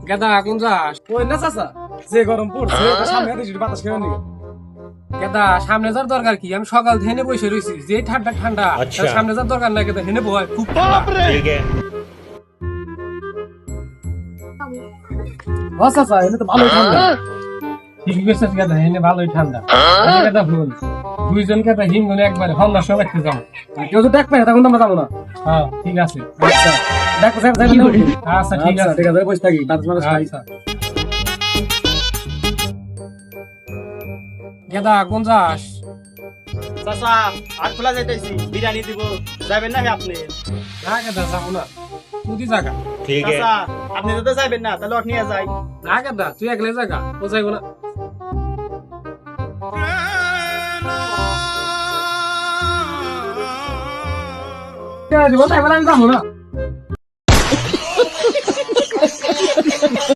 গেদা কোন যাস? ওই না চাচা, যে গরম পড়ছে সামনে হাতে একটু বাতাস খেয়ে নিবে। গেদা সামনে যাওয়ার দরকার কি? আমি সকাল থেকে হেনে বসে রয়েছি, যে ঠান্ডা ঠান্ডা, তাহলে সামনে যাওয়ার দরকার নাই। গেদা হেনে বয়, খুব ও চাচা, এটা তো ভালোই ঠান্ডা। ঠিক আছে গেদা, হেনে ভালোই ঠান্ডা। গেদা ভুল, দুইজন গেদা হিমগুনে একবারে হল্লার সময় একটু যাও। আর কেউ তো ডাক পায় তখন তো আমরা যাবো না। হ্যাঁ ঠিক আছে। আচ্ছা দেখো স্যার, যাইবেন না? আচ্ছা ঠিক আছে। ঠিক আছে, বসে থাকি, বাতাস বাতাস খাই। আচ্ছা। গেদা কোন যাস? চাচা আট খোলা যাইতেছি, বিরিয়ানি দিব, যাবেন না আপনি? না গেদা যাবো না, তুই জায়গা। চাচা আপনি যদি যাবেন না তাহলে ওঠ নিয়ে যাই। না গেদা তুই একলে জায়গা, ও যাইবো না। জীবন তাই বলে আমি যাবো না।